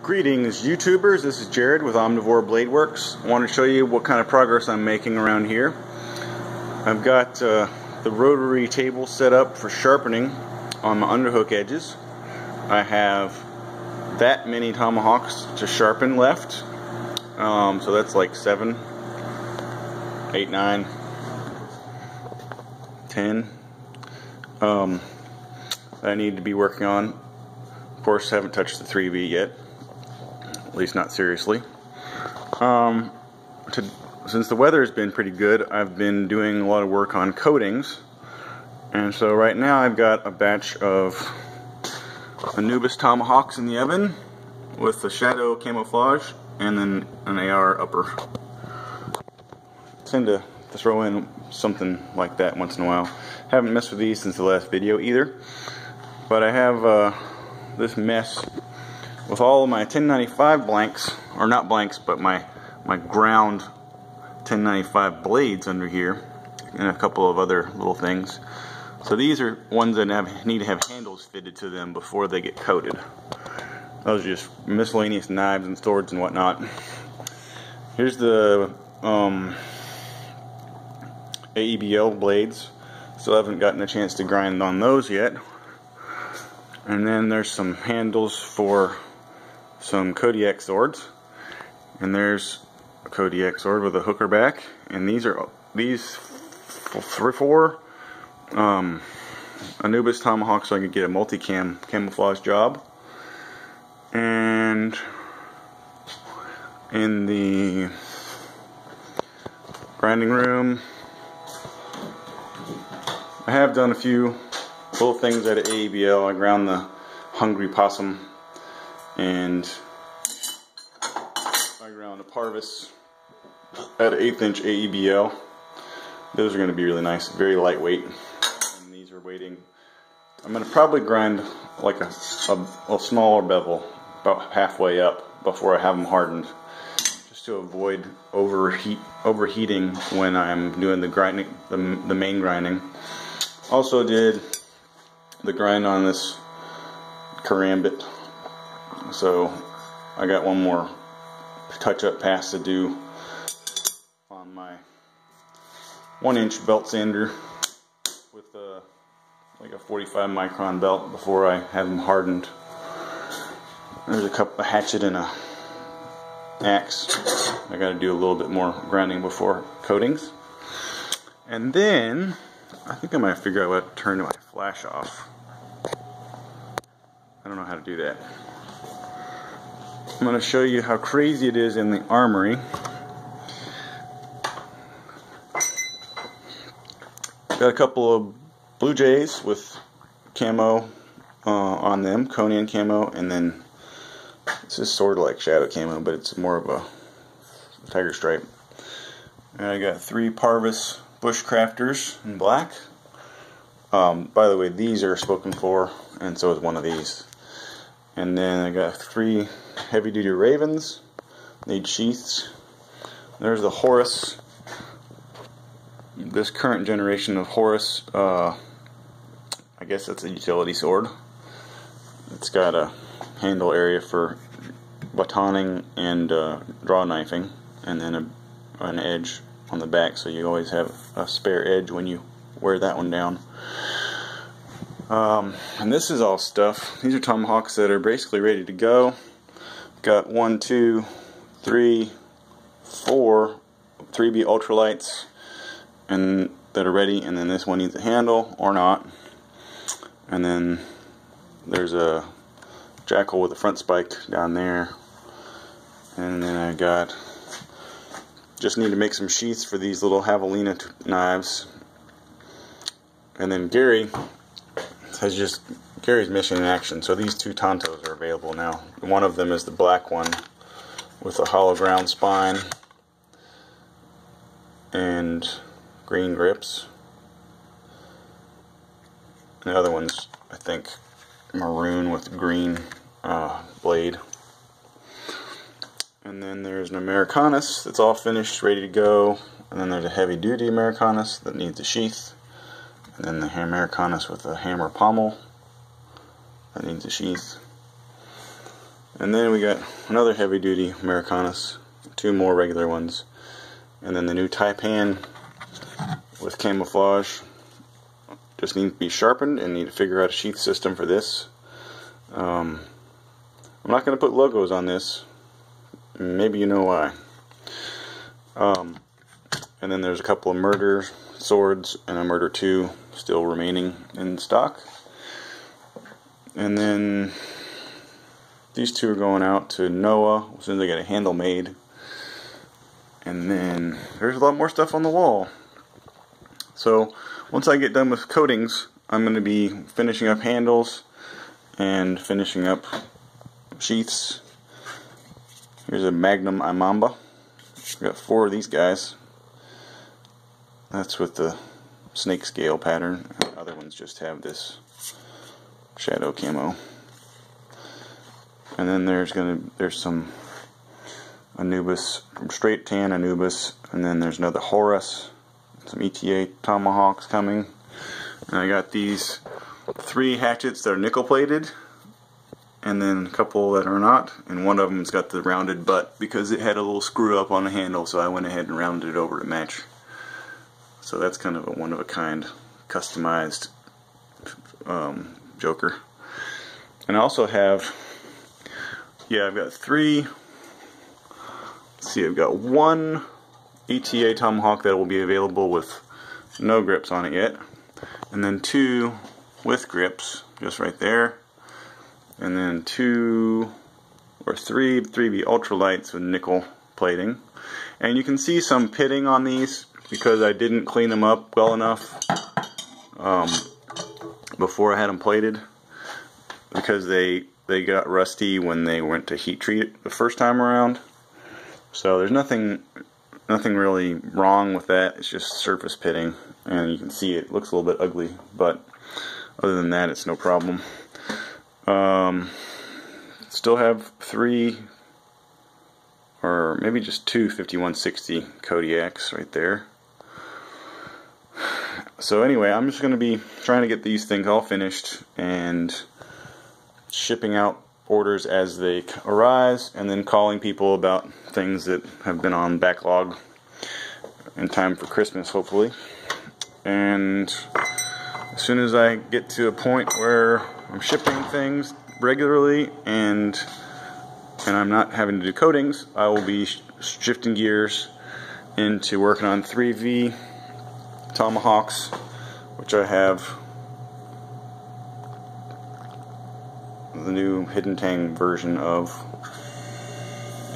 Greetings YouTubers, this is Jared with Omnivore bladeworks. I want to show you what kind of progress I'm making around here. I've got the rotary table set up for sharpening on my underhook edges. I have that many tomahawks to sharpen left, so that's like 7, 8, 9, 10 that I need to be working on. Of course, haven't touched the 3V yet. At least not seriously. Since the weather has been pretty good, I've been doing a lot of work on coatings. And so right now I've got a batch of Anubis tomahawks in the oven with the shadow camouflage and then an AR upper. I tend to throw in something like that once in a while. Haven't messed with these since the last video either. But I have this mess with all of my 1095 blanks, or not blanks, but my ground 1095 blades under here, and a couple of other little things. So these are ones that need to have handles fitted to them before they get coated. Those are just miscellaneous knives and swords and whatnot. Here's the AEBL blades. Still haven't gotten a chance to grind on those yet. And then there's some handles for some Kodiak swords, and there's a Kodiak sword with a hooker back, and these four Anubis tomahawks, so I can get a multi-cam camouflage job. And in the grinding room, I have done a few little things at AEBL. I ground the Hungry Possum, and I ground a Parvis at an 1/8 inch AEBL. Those are going to be really nice, very lightweight. And these are weighting. I'm going to probably grind like a smaller bevel, about halfway up, before I have them hardened, just to avoid overheating when I'm doing the grinding, the main grinding. Also did the grind on this karambit, so I got one more touch-up pass to do on my 1-inch belt sander with like a 45 micron belt before I have them hardened. There's a hatchet and a axe. I got to do a little bit more grinding before coatings. And then I think I might figure out what to turn my flash off. I don't know how to do that. I'm going to show you how crazy it is in the armory. Got a couple of Blue Jays with camo on them, Conan camo, and then this is sort of like shadow camo, but it's more of a tiger stripe. And I got 3 Parvis Bushcrafters in black. By the way, these are spoken for, and so is one of these. And then I got 3 heavy-duty Ravens. Need sheaths. There's the Horus. This current generation of Horus, I guess that's a utility sword. It's got a handle area for batoning and draw knifing, and then an edge on the back, so you always have a spare edge when you wear that one down. And this is all stuff. These are tomahawks that are basically ready to go. Got 1, 2, 3, 4 3B ultralights and that are ready, and then this one needs a handle or not. And then there's a jackal with a front spike down there. And then I just need to make some sheaths for these little javelina knives. And then Gary's mission in action. So these 2 Tontos are available now. One of them is the black one with a hollow ground spine and green grips. And the other one's, I think, maroon with green blade. And then there's an Americanus that's all finished, ready to go. And then there's a heavy-duty Americanus that needs a sheath. And then the Americanus with a hammer pommel that needs a sheath. And then we got another heavy duty Americanas, 2 more regular ones, and then the new Taipan with camouflage. Just need to be sharpened and need to figure out a sheath system for this. I'm not going to put logos on this. Maybe you know why. And then there's a couple of Murder swords and a Murder 2 still remaining in stock. And then these 2 are going out to Noah as soon as I get a handle made. And then there's a lot more stuff on the wall. So once I get done with coatings, I'm going to be finishing up handles and finishing up sheaths. Here's a Magnum Imamba. I've got 4 of these guys. That's with the snake scale pattern. Other ones just have this shadow camo. And then there's some Anubis, straight tan Anubis, and then there's another Horus, some ETA tomahawks coming. And I got these 3 hatchets that are nickel plated, and then a couple that are not, and one of them's got the rounded butt because it had a little screw up on the handle, so I went ahead and rounded it over to match. So that's kind of a one-of-a-kind customized Joker. And I also have, I've got 3, let's see, I've got 1 ETA tomahawk that will be available with no grips on it yet, and then 2 with grips, just right there, and then 2 or 3 3B ultralights with nickel plating. And you can see some pitting on these because I didn't clean them up well enough before I had them plated, because they got rusty when they went to heat treat it the first time around. So there's nothing really wrong with that. It's just surface pitting, and you can see it looks a little bit ugly, but other than that, it's no problem. Still have 3 or maybe just 2 5160 Kodiaks right there. So anyway, I'm just going to be trying to get these things all finished and shipping out orders as they arise, and then calling people about things that have been on backlog in time for Christmas, hopefully. And as soon as I get to a point where I'm shipping things regularly and I'm not having to do coatings, I will be shifting gears into working on 3V tomahawks, which I have the new Hidden Tang version of,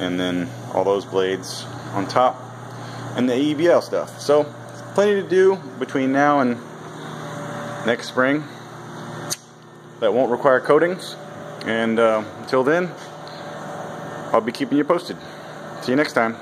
and then all those blades on top, and the EBL stuff. So plenty to do between now and next spring that won't require coatings, and until then, I'll be keeping you posted. See you next time.